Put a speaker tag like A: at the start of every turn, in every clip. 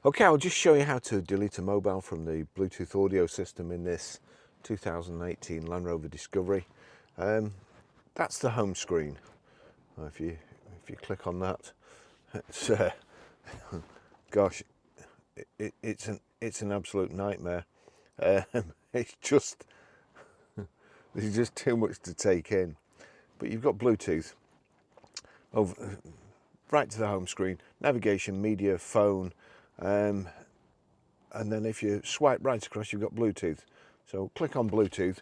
A: Okay, I'll just show you how to delete a mobile from the Bluetooth audio system in this 2018 Land Rover Discovery. That's the home screen. If you click on that, it's gosh, it's an absolute nightmare. It's just there's just too much to take in. But you've got Bluetooth over right to the home screen, navigation, media, phone. And then if you swipe right across, you've got Bluetooth. So click on Bluetooth,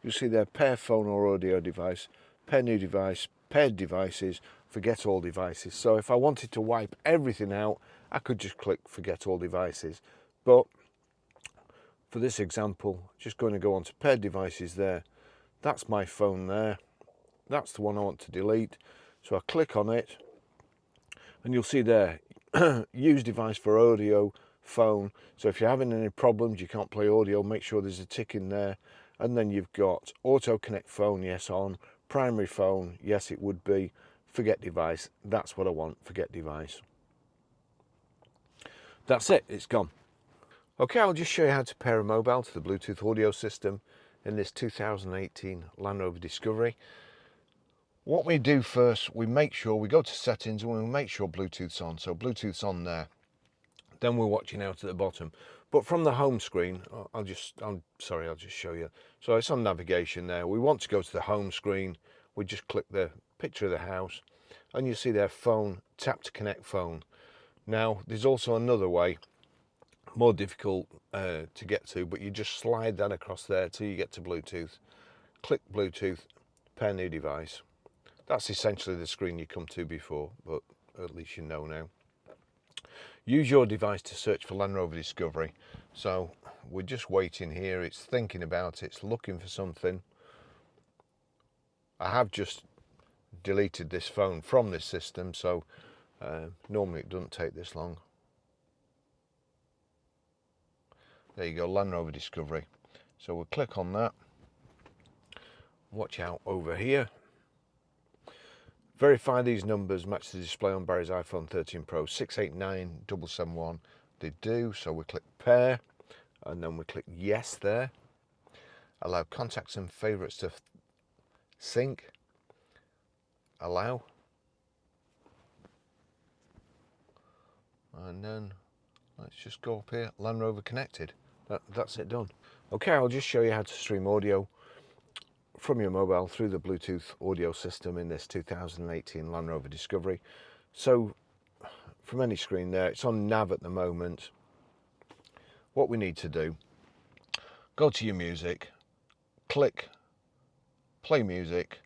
A: you'll see there pair phone or audio device, pair new device, paired devices, forget all devices. So if I wanted to wipe everything out, I could just click forget all devices. But for this example, just going to go on to paired devices there. That's my phone there. That's the one I want to delete. So I click on it and you'll see there, use device for audio, phone. So if you're having any problems, you can't play audio, make sure there's a tick in there. And then you've got auto connect phone, yes, on. Primary phone, yes, it would be. Forget device, that's what I want, forget device. That's it, it's gone. Okay, I'll just show you how to pair a mobile to the Bluetooth audio system in this 2018 Land Rover Discovery. What we do first, we make sure we go to settings and we make sure Bluetooth's on. So Bluetooth's on there. Then we're watching out at the bottom. But from the home screen, I'll just show you. So it's on navigation there. We want to go to the home screen. We just click the picture of the house and you see there phone, tap to connect phone. Now there's also another way, more difficult to get to, but you just slide that across there till you get to Bluetooth. Click Bluetooth, pair new device. That's essentially the screen you come to before, but at least you know now. Use your device to search for Land Rover Discovery. So we're just waiting here, it's thinking about it, it's looking for something. I have just deleted this phone from this system, so normally it doesn't take this long. There you go, Land Rover Discovery. So we'll click on that. Watch out over here. Verify these numbers match the display on Barry's iPhone 13 Pro 689771. They do, so we click pair and then we click yes there. Allow contacts and favourites to sync. Allow. And then let's just go up here, Land Rover connected. That's it done. Okay, I'll just show you how to stream audio from your mobile through the Bluetooth audio system in this 2018 Land Rover Discovery. So from any screen there, it's on nav at the moment. What we need to do, go to your music, click play music.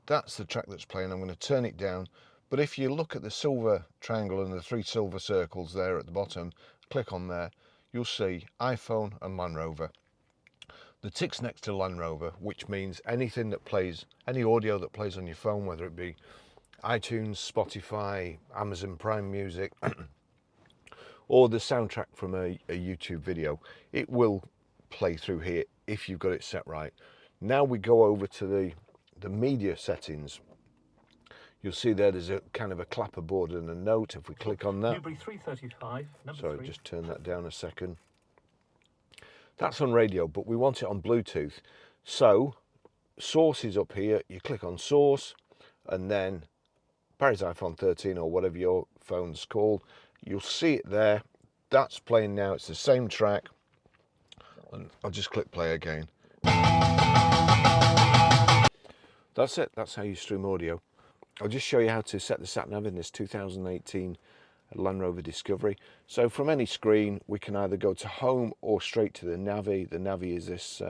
A: That's the track that's playing. I'm going to turn it down, but if you look at the silver triangle and the three silver circles there at the bottom, click on there, you'll see iPhone and Land Rover. The tick's next to Land Rover, which means anything that plays, any audio that plays on your phone, whether it be iTunes, Spotify, Amazon Prime Music, or the soundtrack from a YouTube video, it will play through here if you've got it set right. Now we go over to the media settings. You'll see there's a kind of a clapperboard and a note. If we click on that,
B: Newbury 335,
A: sorry, just turn that down a second. That's on radio, but we want it on Bluetooth. So source is up here. You click on source and then Barry's iPhone 13 or whatever your phone's called. You'll see it there. That's playing now. It's the same track. And I'll just click play again. That's it. That's how you stream audio. I'll just show you how to set the sat-nav in this 2018 Land Rover Discovery. So from any screen, we can either go to home or straight to the Navi. The Navi is this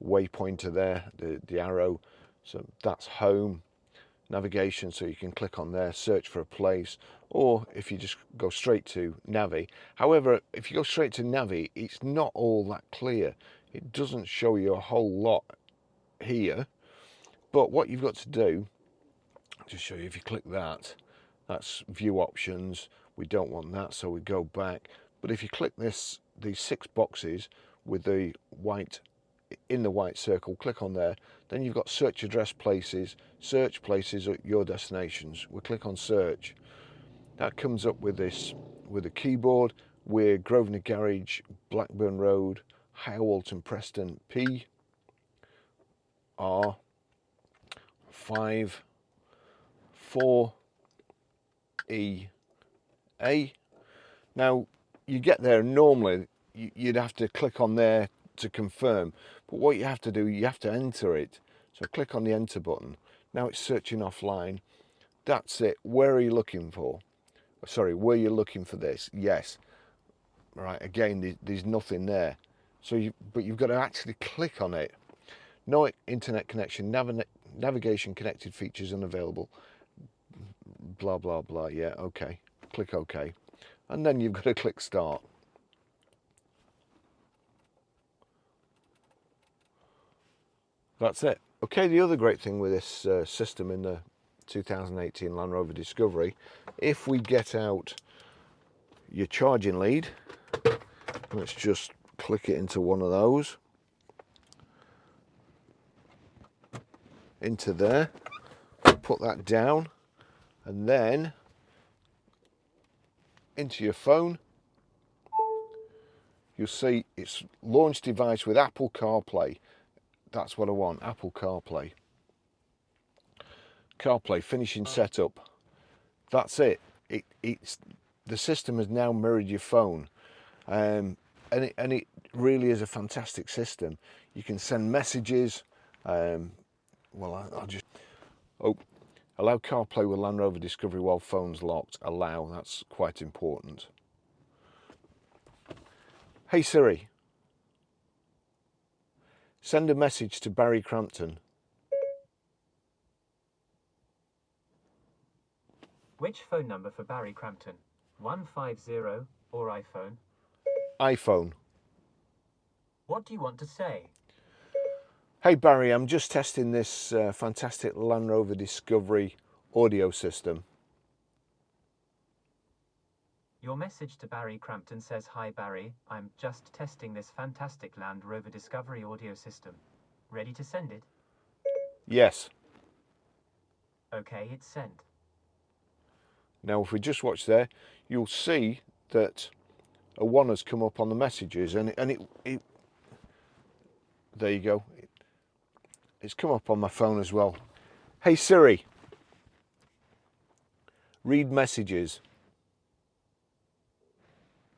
A: waypointer there, the arrow. So that's home. Navigation, so you can click on there, search for a place, or if you just go straight to Navi. However, if you go straight to Navi, it's not all that clear. It doesn't show you a whole lot here. But what you've got to do, I'll just show you, if you click that, that's view options. We don't want that, so we go back. But if you click these 6 boxes with the white, in the white circle, click on there, then you've got search address places, search places at your destinations. We click on search. That comes up with this with a keyboard. We're Grosvenor Garage, Blackburn Road, High Walton, Preston, P R 5 4 E A. Now you get there, and normally you'd have to click on there to confirm, but what you have to do, you have to enter it. So click on the enter button. Now it's searching offline. That's it. Where are you looking for? Sorry, were you looking for this? Yes. Right, again, there's nothing there. So but you've got to actually click on it. No internet connection, navigation connected features unavailable. Blah, blah, blah. Yeah, okay. Click OK. And then you've got to click start. That's it. Okay, the other great thing with this system in the 2018 Land Rover Discovery, if we get out your charging lead, let's just click it into one of those, into there, put that down, and then into your phone, you'll see it's launch device with Apple CarPlay. That's what I want, Apple CarPlay. CarPlay, finishing setup. That's it. It's the system has now mirrored your phone, and it really is a fantastic system. You can send messages. Well, I'll just allow CarPlay with Land Rover Discovery while phone's locked. Allow. That's quite important. Hey Siri, send a message to Barry Crampton.
B: Which phone number for Barry Crampton? 150 or iPhone?
A: iPhone.
B: What do you want to say?
A: Hey Barry, I'm just testing this fantastic Land Rover Discovery audio system.
B: Your message to Barry Crampton says, "Hi Barry, I'm just testing this fantastic Land Rover Discovery audio system. Ready to send it?"
A: Yes.
B: Okay, it's sent.
A: Now if we just watch there, you'll see that a 1 has come up on the messages, and it there you go. It's come up on my phone as well. Hey Siri, read messages.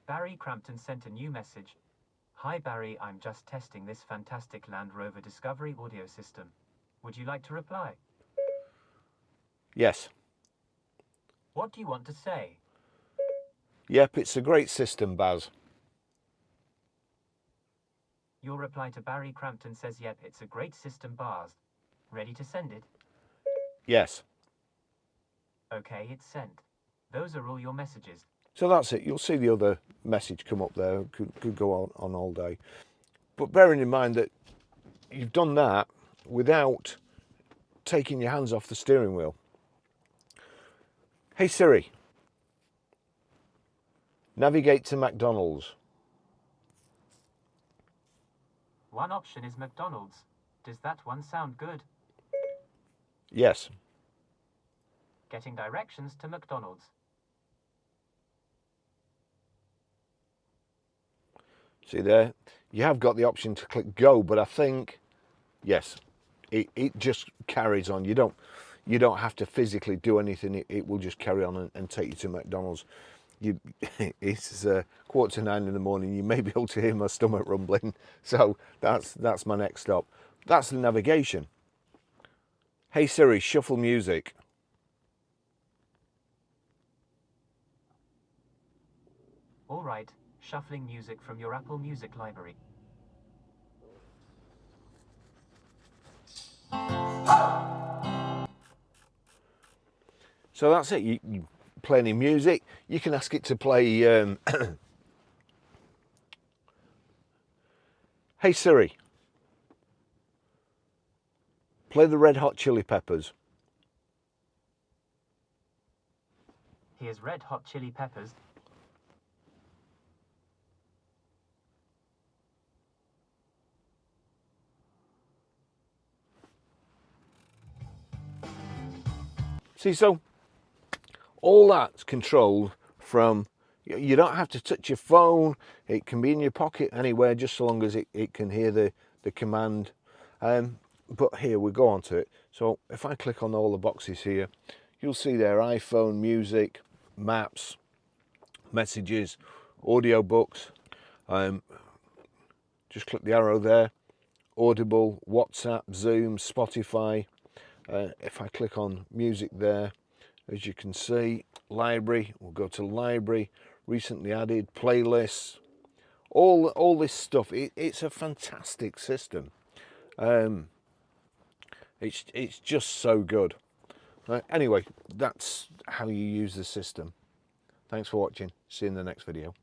B: Barry Crampton sent a new message. "Hi Barry, I'm just testing this fantastic Land Rover Discovery audio system. Would you like to reply?"
A: Yes.
B: What do you want to say?
A: Yep, it's a great system, Baz.
B: Your reply to Barry Crampton says, "Yep, it's a great system, Baz. Ready to send it?"
A: Yes.
B: Okay, it's sent. Those are all your messages.
A: So that's it. You'll see the other message come up there. Could go on all day. But bearing in mind that you've done that without taking your hands off the steering wheel. Hey Siri, navigate to McDonald's.
B: One option is McDonald's. Does that one sound good?
A: Yes.
B: Getting directions to McDonald's.
A: See there, you have got the option to click go, but I think, yes, it just carries on. You don't have to physically do anything. It will just carry on and take you to McDonald's. It's 8:45 in the morning. You may be able to hear my stomach rumbling. So that's my next stop. That's the navigation. Hey Siri, shuffle music.
B: All right, shuffling music from your Apple Music library.
A: So that's it. You play any music. You can ask it to play. Hey Siri, play the Red Hot Chili Peppers.
B: Here's Red Hot Chili Peppers.
A: See, so all that's controlled from You don't have to touch your phone. It can be in your pocket anywhere, just so long as it can hear the command. But here we go on to it. So if I click on all the boxes here, you'll see there iPhone, music, maps, messages, audio books. Just click the arrow there. Audible, WhatsApp, Zoom, Spotify. If I click on music there, as you can see, library, we'll go to library, recently added, playlists, all this stuff. It's a fantastic system. It's just so good. Anyway, that's how you use the system. Thanks for watching. See you in the next video.